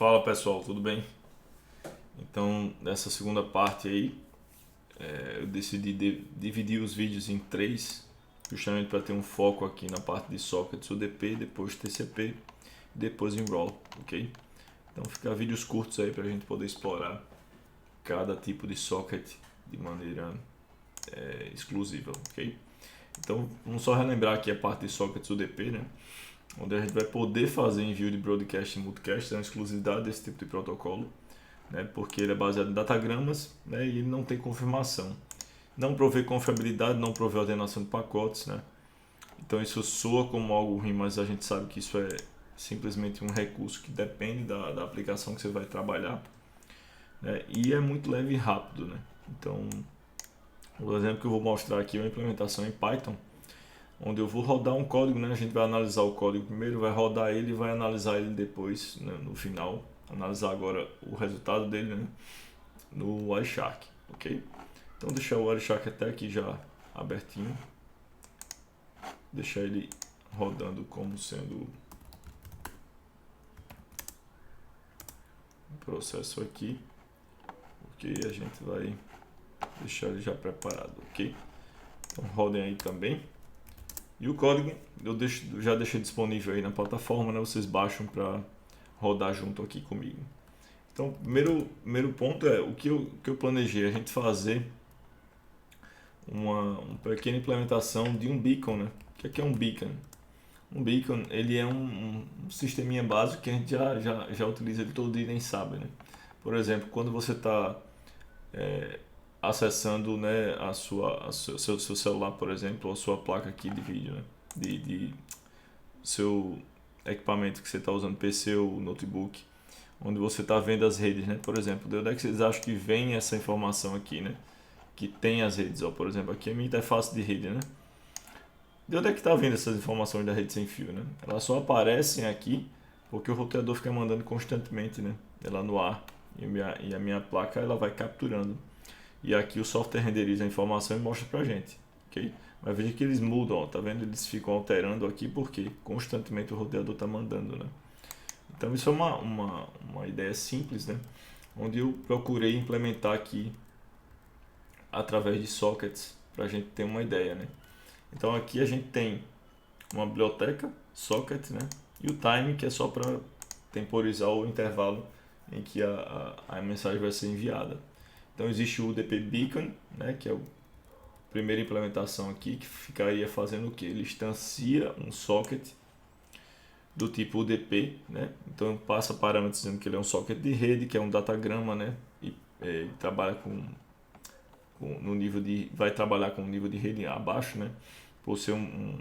Fala pessoal, tudo bem? Então, nessa segunda parte aí, eu decidi dividir os vídeos em três, justamente para ter um foco aqui na parte de sockets UDP, depois TCP, depois Enroll, ok? Então, ficar vídeos curtos aí para a gente poder explorar cada tipo de socket de maneira exclusiva, ok? Então, vamos só relembrar aqui a parte de sockets UDP, né? Onde a gente vai poder fazer envio de broadcast e multicast, é uma exclusividade desse tipo de protocolo, né, porque ele é baseado em datagramas, né, e ele não tem confirmação. Não provê confiabilidade, não provê ordenação de pacotes. Né? Então isso soa como algo ruim, mas a gente sabe que isso é simplesmente um recurso que depende da aplicação que você vai trabalhar. Né, e é muito leve e rápido. Né? Então, o exemplo que eu vou mostrar aqui é uma implementação em Python, onde eu vou rodar um código, né? A gente vai analisar o código primeiro, vai rodar ele e vai analisar ele depois, né? No final. Analisar agora o resultado dele, né? No Wireshark, ok? Então deixar o Wireshark até aqui já abertinho, deixar ele rodando como sendo um processo aqui, ok? A gente vai deixar ele já preparado, ok? Então rodem aí também. E o código já deixei disponível aí na plataforma, né? Vocês baixam para rodar junto aqui comigo. Então, primeiro ponto é o que eu planejei, a gente fazer uma pequena implementação de um beacon, né? O que é um beacon? Um beacon, ele é um sisteminha básico que a gente já utiliza ele todo dia e nem sabe, né? Por exemplo, quando você está acessando, né, seu celular, por exemplo, ou a sua placa aqui de vídeo, né? De seu equipamento que você está usando, PC ou notebook, onde você está vendo as redes, né? Por exemplo, de onde é que vocês acham que vem essa informação aqui, né? Que tem as redes, ó, por exemplo, aqui é a minha interface de rede, né? De onde é que está vindo essas informações da rede sem fio, né? Elas só aparecem aqui porque o roteador fica mandando constantemente, né? Ela no ar e a minha placa ela vai capturando. E aqui o software renderiza a informação e mostra pra gente, ok? Mas veja que eles mudam, ó, tá vendo? Eles ficam alterando aqui porque constantemente o roteador está mandando, né? Então isso é uma ideia simples, né? Onde eu procurei implementar aqui através de sockets para a gente ter uma ideia, né? Então aqui a gente tem uma biblioteca, socket, né? E o time, que é só para temporizar o intervalo em que a mensagem vai ser enviada. Então existe o UDP Beacon, né? Que é a primeira implementação aqui, que ficaria fazendo o que? Ele instancia um socket do tipo UDP, né? Então passa parâmetros dizendo que ele é um socket de rede, que é um datagrama, né? E trabalha no nível de, vai trabalhar com o nível de rede abaixo, né? Por ser um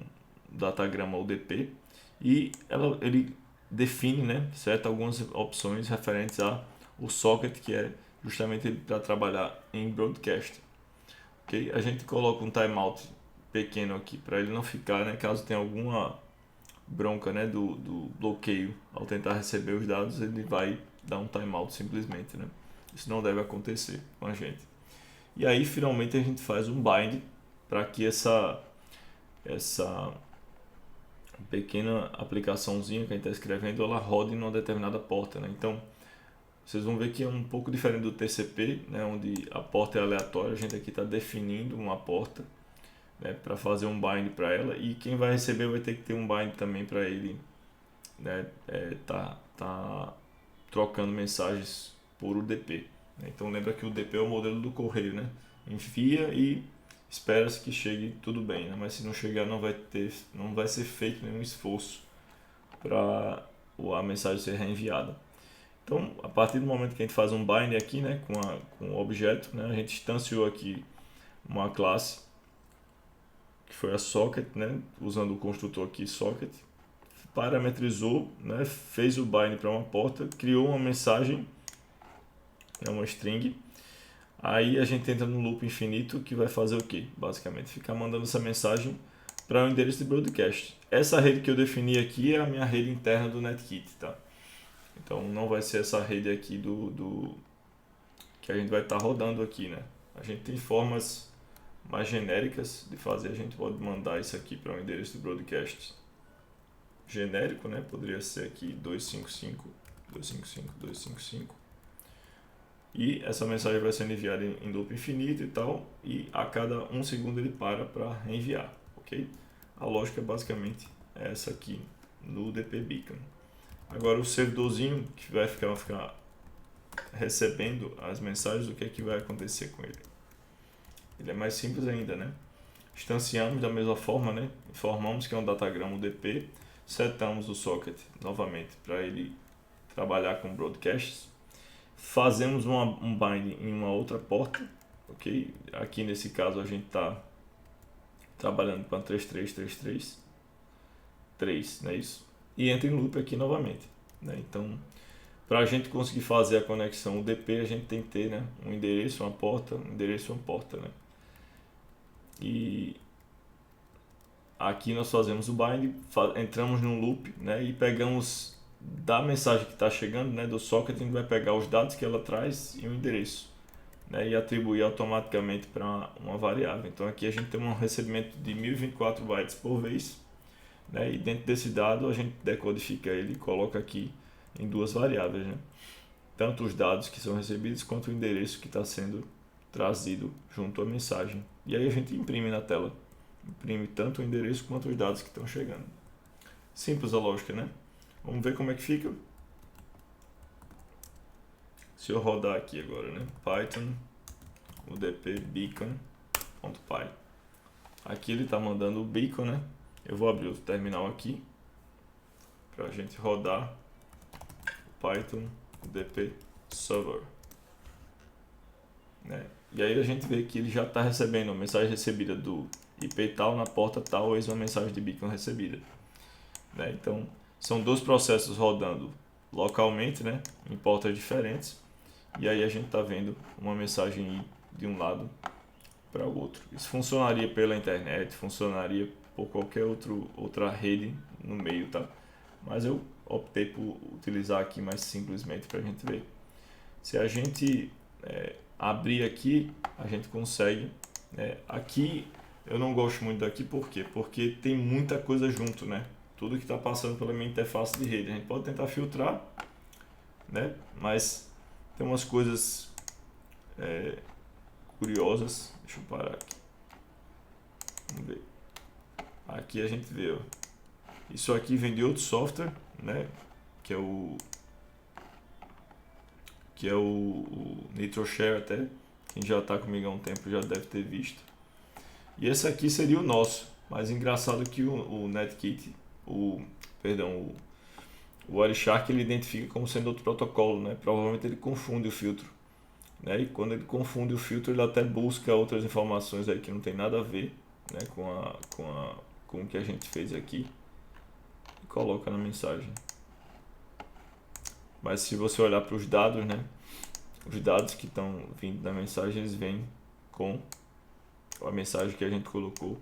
datagrama UDP, e ele define, né, certo, algumas opções referentes a o socket, que é justamente para trabalhar em broadcast. Okay? A gente coloca um timeout pequeno aqui para ele não ficar, né, caso tenha alguma bronca, né, do bloqueio ao tentar receber os dados, ele vai dar um timeout simplesmente, né? Isso não deve acontecer com a gente. E aí finalmente a gente faz um bind para que essa pequena aplicaçãozinha que a gente está escrevendo ela rode em uma determinada porta, né? Então vocês vão ver que é um pouco diferente do TCP, né? Onde a porta é aleatória, a gente aqui está definindo uma porta, né? Para fazer um bind para ela, e quem vai receber vai ter que ter um bind também para ele, né? Tá trocando mensagens por UDP, né? Então lembra que o UDP é o modelo do correio, né? Envia e espera-se que chegue tudo bem, né? Mas se não chegar não vai ser feito nenhum esforço para a mensagem ser reenviada. Então, a partir do momento que a gente faz um bind aqui, né, com o objeto, né, a gente instanciou aqui uma classe que foi a socket, né, usando o construtor aqui socket, parametrizou, né, fez o bind para uma porta, criou uma mensagem, uma string. Aí a gente entra no loop infinito que vai fazer o quê? Basicamente, ficar mandando essa mensagem para o endereço de broadcast. Essa rede que eu defini aqui é a minha rede interna do Netkit, tá? Então não vai ser essa rede aqui do que a gente vai estar rodando aqui, né? A gente tem formas mais genéricas de fazer. A gente pode mandar isso aqui para o endereço de broadcast genérico, né? Poderia ser aqui 255 255.255.255. E essa mensagem vai sendo enviada em loop infinito e tal, e a cada 1 segundo ele para reenviar, ok? A lógica basicamente é essa aqui no DP Beacon. Agora o servidorzinho que vai ficar recebendo as mensagens, o que é que vai acontecer com ele? Ele é mais simples ainda, né? Instanciamos da mesma forma, né? Informamos que é um datagrama UDP, setamos o socket novamente para ele trabalhar com broadcasts, fazemos um bind em uma outra porta, ok? Aqui nesse caso a gente está trabalhando com a 3333.3, não é isso? E entra em loop aqui novamente, né? Então, para a gente conseguir fazer a conexão UDP, a gente tem que ter, né, um endereço, uma porta, né? E aqui nós fazemos o bind, entramos num loop, né, e pegamos da mensagem que está chegando, né, do socket, a gente vai pegar os dados que ela traz e o endereço, né, e atribuir automaticamente para uma variável. Então aqui a gente tem um recebimento de 1024 bytes por vez, né, e dentro desse dado a gente decodifica ele e coloca aqui em duas variáveis, né, tanto os dados que são recebidos quanto o endereço que está sendo trazido junto à mensagem. E aí a gente imprime na tela, imprime tanto o endereço quanto os dados que estão chegando. Simples a lógica, né? Vamos ver como é que fica. Se eu rodar aqui agora, né? Python udp beacon.py. Aqui ele está mandando o beacon, né? Eu vou abrir o terminal aqui para a gente rodar Python udp server, né? E aí a gente vê que ele já está recebendo a mensagem recebida do IP tal na porta tal, eis uma mensagem de beacon recebida, né? Então são dois processos rodando localmente, né, em portas diferentes, e aí a gente está vendo uma mensagem ir de um lado para o outro. Isso funcionaria pela internet, funcionaria por qualquer outra rede no meio, tá? Mas eu optei por utilizar aqui mais simplesmente para a gente ver. Se a gente abrir aqui, a gente consegue. Aqui eu não gosto muito daqui, por quê? Porque tem muita coisa junto, né? Tudo que está passando pela minha interface de rede. A gente pode tentar filtrar, né? Mas tem umas coisas curiosas. Deixa eu parar aqui. Vamos ver. Aqui a gente vê, ó. Isso aqui vem de outro software, né? Que é o NitroShare até. Quem já está comigo há um tempo já deve ter visto. E esse aqui seria o nosso. Mas engraçado que o Netkit, o Wireshark, ele identifica como sendo outro protocolo, né? Provavelmente ele confunde o filtro, né? E quando ele confunde o filtro, ele até busca outras informações aí que não tem nada a ver, né, com o que a gente fez aqui e coloca na mensagem. Mas se você olhar para os dados, né, os dados que estão vindo da mensagem, eles vêm com a mensagem que a gente colocou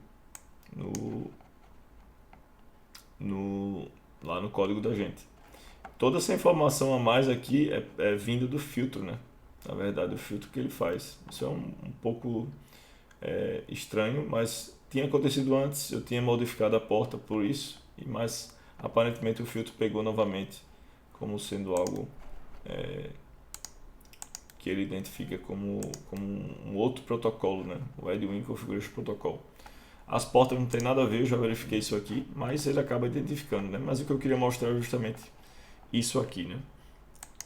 lá no código da gente. Toda essa informação a mais aqui é vinda do filtro, né? Na verdade, o filtro que ele faz. Isso é um pouco estranho, mas tinha acontecido antes. Eu tinha modificado a porta por isso, mas aparentemente o filtro pegou novamente como sendo algo que ele identifica como um outro protocolo, né? O Edwin Configuration Protocol. As portas não tem nada a ver, eu já verifiquei isso aqui, mas ele acaba identificando, né? Mas o que eu queria mostrar é justamente isso aqui, né?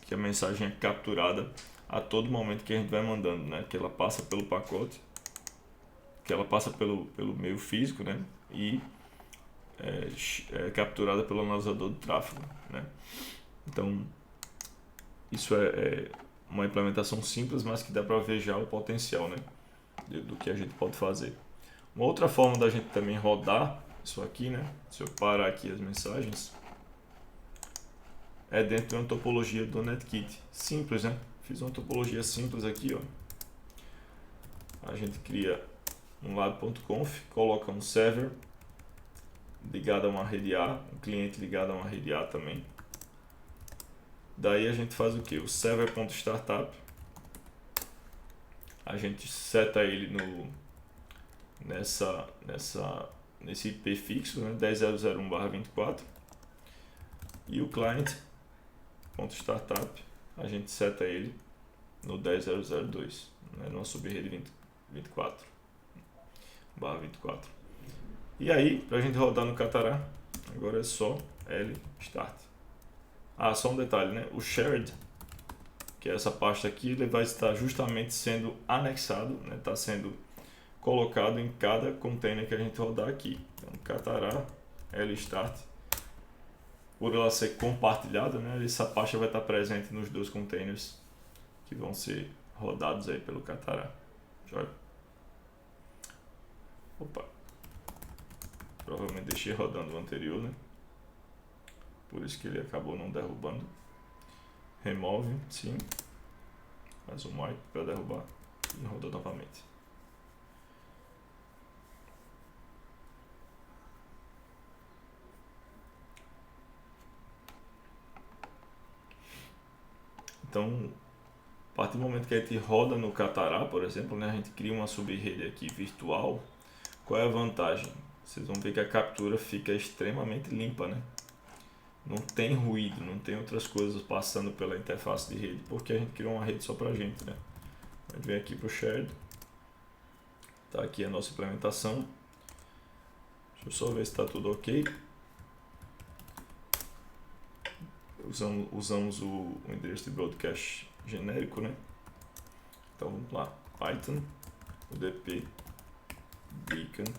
Que a mensagem é capturada a todo momento que a gente vai mandando, né? Que ela passa pelo pacote, que ela passa pelo meio físico, né? E é capturada pelo analisador de tráfego, né? Então, isso é uma implementação simples, mas que dá para ver já o potencial, né? Do que a gente pode fazer. Uma outra forma da gente também rodar isso aqui, né? Se eu parar aqui as mensagens, é dentro de uma topologia do Netkit. Simples, né? Fiz uma topologia simples aqui, ó. A gente cria um lab.conf, coloca um server ligado a uma rede A, um cliente ligado a uma rede A também. Daí a gente faz o que? O server.startup. A gente seta ele nesse IP fixo, né? 10.0.0.1/24, e o client.php .startup, a gente seta ele no 10.0.0.2, né, numa subrede 24/24. E aí, para a gente rodar no Catará, agora é só L start. Só um detalhe, né? O shared, que é essa pasta aqui, ele vai estar justamente sendo anexado, né? Está sendo colocado em cada container que a gente rodar aqui. Então, Catará, L start, por ela ser compartilhada, né? Essa pasta vai estar presente nos dois containers que vão ser rodados aí pelo Catará. Joia? Opa! Provavelmente deixei rodando o anterior, né? Por isso que ele acabou não derrubando. Remove, sim. Faz um wipe para derrubar e roda novamente. Então, a partir do momento que a gente roda no Catará, por exemplo, né, a gente cria uma subrede aqui virtual. Qual é a vantagem? Vocês vão ver que a captura fica extremamente limpa, né? Não tem ruído, não tem outras coisas passando pela interface de rede, porque a gente criou uma rede só pra gente, né? A gente vem aqui pro Shared, tá aqui a nossa implementação. Deixa eu só ver se está tudo ok. Usamos o endereço de broadcast genérico, né? Então vamos lá, Python, udp beacon.py.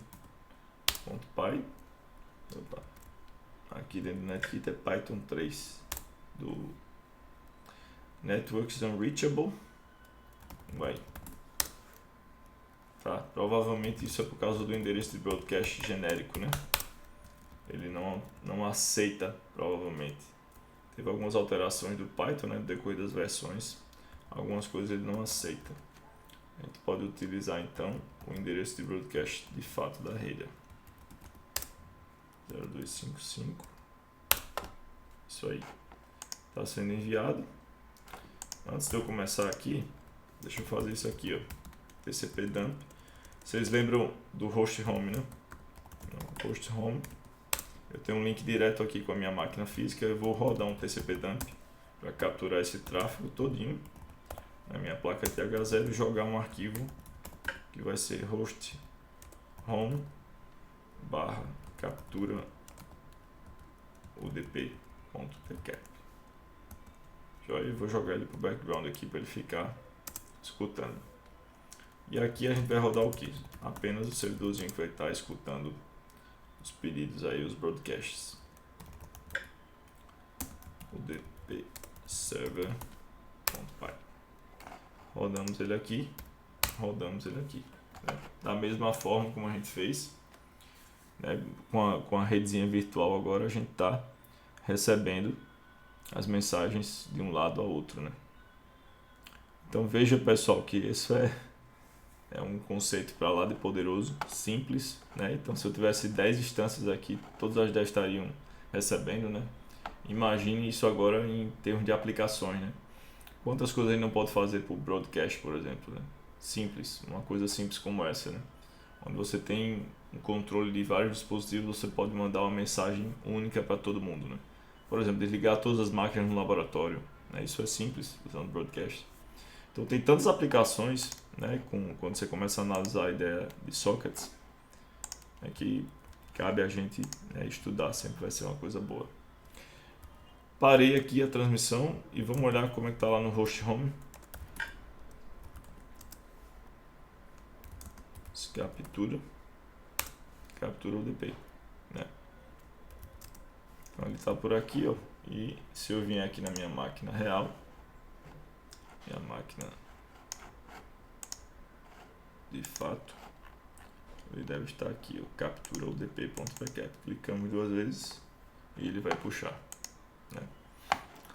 Aqui dentro do Netkit é Python 3 do Networks Unreachable. Vai. Tá? Provavelmente isso é por causa do endereço de broadcast genérico, né? Ele não aceita, provavelmente. Teve algumas alterações do Python, né, no decorrer das versões. Algumas coisas ele não aceita. A gente pode utilizar então o endereço de broadcast de fato da rede. 0255. Isso aí. Está sendo enviado. Antes de eu começar aqui, deixa eu fazer isso aqui, ó. TCP dump. Vocês lembram do host home, né? Host home. Eu tenho um link direto aqui com a minha máquina física. Eu vou rodar um TCP dump para capturar esse tráfego todinho na minha placa TH0 e jogar um arquivo que vai ser host home barra captura udp.pcap. Eu vou jogar ele pro background aqui para ele ficar escutando. E aqui a gente vai rodar o que? Apenas o servidorzinho que vai estar escutando os pedidos aí, os broadcasts. udp server.py. Rodamos ele aqui, né? Da mesma forma como a gente fez, né? Com a redezinha virtual agora a gente está recebendo as mensagens de um lado ao outro, né? Então veja, pessoal, que isso é um conceito para lá de poderoso, simples, né? Então se eu tivesse 10 instâncias aqui, todas as 10 estariam recebendo, né? Imagine isso agora em termos de aplicações, né? Quantas coisas a gente não pode fazer por broadcast, por exemplo, né? Simples, uma coisa simples como essa, né? Onde você tem um controle de vários dispositivos, você pode mandar uma mensagem única para todo mundo, né? Por exemplo, desligar todas as máquinas no laboratório, né? Isso é simples usando broadcast. Então tem tantas aplicações, né? Quando você começa a analisar a ideia de sockets, né? Que cabe a gente, né, estudar, sempre vai ser uma coisa boa. Parei aqui a transmissão e vamos olhar como é que está lá no host home. Captura o DP, né? Então ele está por aqui, ó. E se eu vier aqui na minha máquina real, minha máquina de fato, ele deve estar aqui, ó, captura o dp.pcap. Clicamos 2 vezes e ele vai puxar, né?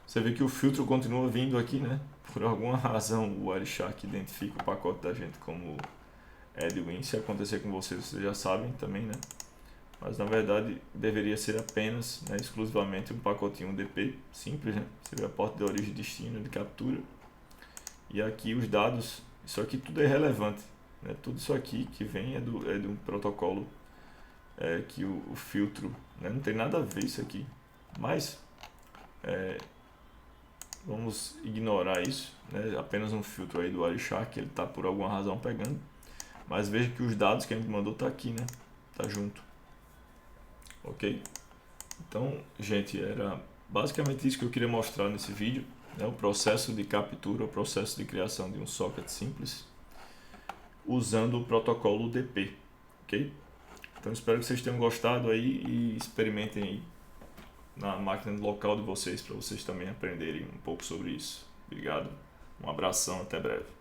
Você vê que o filtro continua vindo aqui, né? Por alguma razão o Wireshark identifica o pacote da gente como Edwin. Se acontecer com vocês já sabem também, né? Mas na verdade deveria ser apenas, né, exclusivamente um pacotinho DP simples, né? Você vê a porta de origem e destino de captura. E aqui os dados, isso aqui tudo é relevante, né? Tudo isso aqui que vem é de um protocolo que o filtro, né? Não tem nada a ver isso aqui. Mas Vamos ignorar isso, né? Apenas um filtro aí do Wireshark, que ele está por alguma razão pegando. Mas veja que os dados que a gente mandou tá aqui, né? Tá junto. Ok? Então, gente, era basicamente isso que eu queria mostrar nesse vídeo, né? O processo de captura, o processo de criação de um socket simples, usando o protocolo UDP, ok? Então, espero que vocês tenham gostado aí e experimentem aí na máquina local de vocês, para vocês também aprenderem um pouco sobre isso. Obrigado, um abração, até breve.